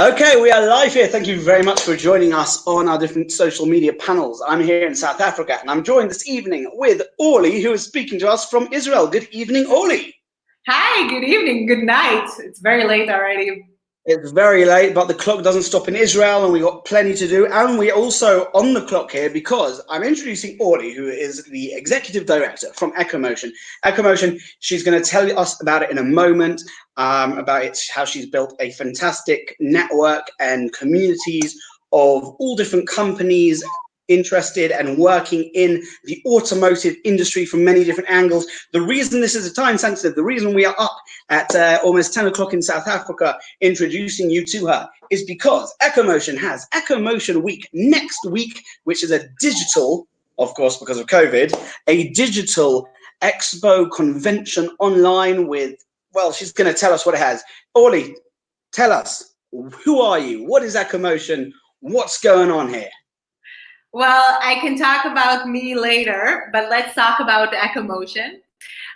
Okay, we are live here. Thank you very much for joining us on our different social media panels. I'm here in South Africa, and I'm joined this evening with Orly, who is speaking to us from Israel. Good evening, Orly. Hi, good evening, good night. It's very late already. It's very late, but the clock doesn't stop in Israel, and we got plenty to do. And we're also on the clock here because I'm introducing Orly, who is the executive director from EcoMotion. EcoMotion, she's going to tell us about it in a moment, about how she's built a fantastic network and communities of all different companies interested and working in the automotive industry from many different angles. The reason this is a time sensitive, the reason we are up at almost 10 o'clock in South Africa introducing you to her is because EcoMotion has EcoMotion Week next week, which is a digital, of course, because of COVID, a digital expo convention online with, well, she's going to tell us what it has. Orly, tell us, who are you? What is EcoMotion? What's going on here? Well, I can talk about me later, but let's talk about EcoMotion.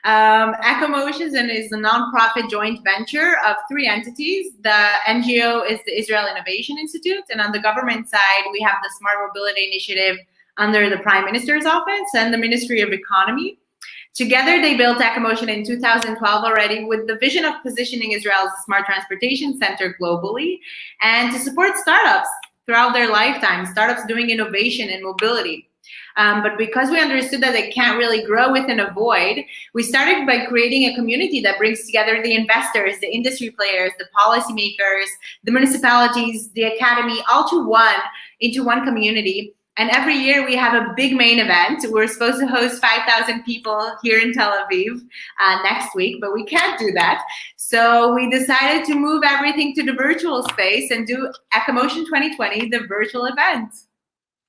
EcoMotion is a nonprofit joint venture of three entities. The NGO is the Israel Innovation Institute, and on the government side, we have the Smart Mobility Initiative under the Prime Minister's Office and the Ministry of Economy. Together, they built EcoMotion in 2012 already with the vision of positioning Israel as a smart transportation center globally and to support startups throughout their lifetime, startups doing innovation and mobility. But because we understood that they can't really grow within a void, we started by creating a community that brings together the investors, the industry players, the policymakers, the municipalities, the academy, all into one community. And every year we have a big main event. We're supposed to host 5,000 people here in Tel Aviv next week, but we can't do that. So we decided to move everything to the virtual space and do EcoMotion 2020, the virtual event.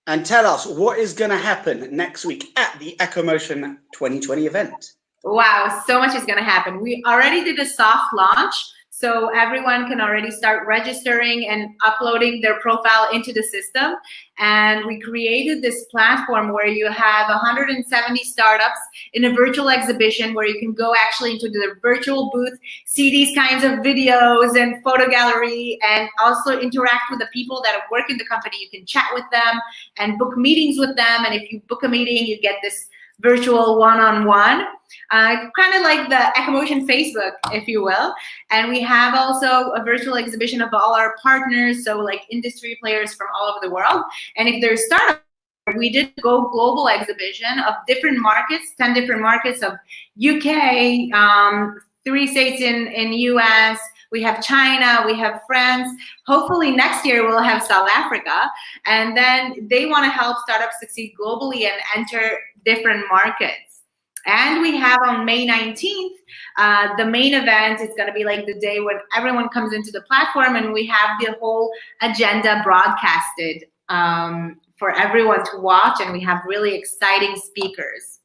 And tell us, what is going to happen next week at the EcoMotion 2020 event? Wow, so much is going to happen. We already did a soft launch, so everyone can already start registering and uploading their profile into the system. And we created this platform where you have 170 startups in a virtual exhibition where you can go actually into the virtual booth, see these kinds of videos and photo gallery, and also interact with the people that work in the company. You can chat with them and book meetings with them. And if you book a meeting, you get this virtual one-on-one, kind of like the EcoMotion Facebook, if you will. And we have also a virtual exhibition of all our partners, so like industry players from all over the world. And if there's startups, we did Go Global exhibition of different markets, 10 different markets of UK, 3 states in US, we have China, we have France. Hopefully next year we'll have South Africa. And then they want to help startups succeed globally and enter different markets. And we have on May 19th, the main event is going to be like the day when everyone comes into the platform and we have the whole agenda broadcasted for everyone to watch, and we have really exciting speakers.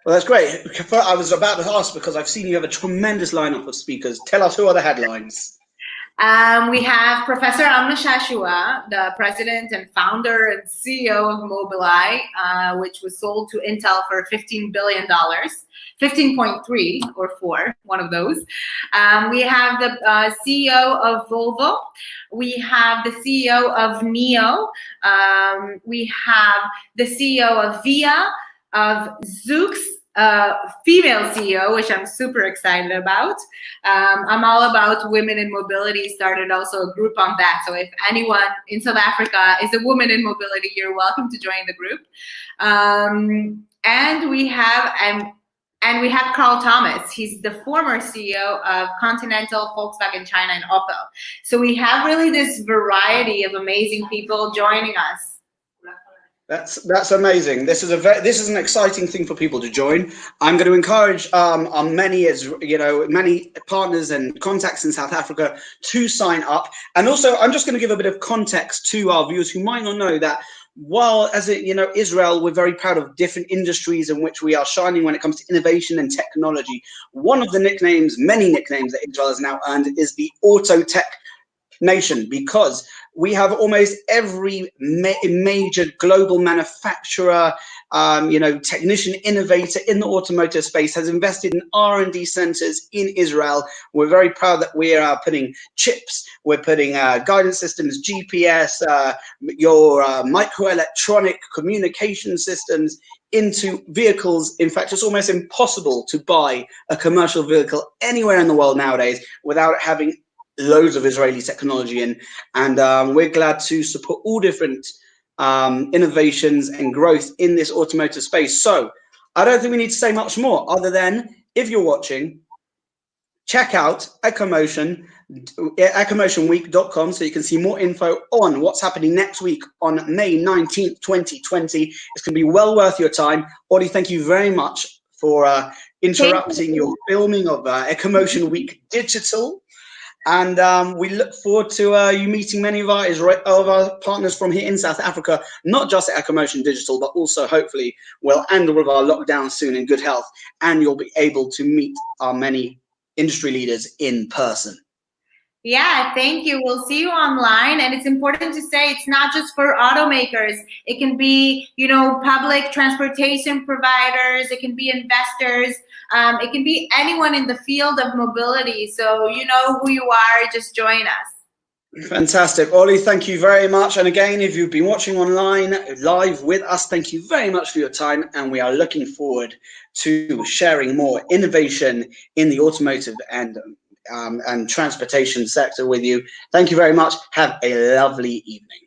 Well, that's great. I was about to ask because I've seen you have a tremendous lineup of speakers. Tell us, who are the headlines? We have Professor Amna Shashua, the president and founder and CEO of Mobileye, which was sold to Intel for $15 billion, 15.3 or 4, one of those. We have the CEO of Volvo. We have the CEO of NIO. We have the CEO of VIA, of Zoox, female CEO, which I'm super excited about. I'm all about women in mobility, started also a group on that. So if anyone in South Africa is a woman in mobility, you're welcome to join the group. And we have Carl Thomas. He's the former CEO of Continental, Volkswagen China, and Opel. So we have really this variety of amazing people joining us. That's amazing. This is an exciting thing for people to join. I'm going to encourage many partners and contacts in South Africa to sign up. And also, I'm just going to give a bit of context to our viewers who might not know that while Israel, we're very proud of different industries in which we are shining when it comes to innovation and technology. One of the many nicknames that Israel has now earned is the auto tech nation, because we have almost every major global manufacturer, technician, innovator in the automotive space has invested in R&D centers in Israel. We're very proud that we are putting chips, we're putting guidance systems, GPS, your microelectronic communication systems into vehicles. In fact, it's almost impossible to buy a commercial vehicle anywhere in the world nowadays without having loads of Israeli technology in. And we're glad to support all different innovations and growth in this automotive space. So I don't think we need to say much more other than, if you're watching, check out EcoMotion, EcoMotionWeek.com, so you can see more info on what's happening next week on May 19th, 2020. It's going to be well worth your time. Audie, thank you very much for interrupting your filming of EcoMotion Week Digital. And we look forward to you meeting many of our partners from here in South Africa, not just at EcoMotion Digital, but also hopefully we'll end all of our lockdown soon in good health, and you'll be able to meet our many industry leaders in person. Yeah, thank you. We'll see you online. And it's important to say it's not just for automakers. It can be, public transportation providers. It can be investors. It can be anyone in the field of mobility. So you know who you are, just join us. Fantastic. Ollie, thank you very much. And again, if you've been watching online live with us, thank you very much for your time. And we are looking forward to sharing more innovation in the automotive and transportation sector with you. Thank you very much. Have a lovely evening.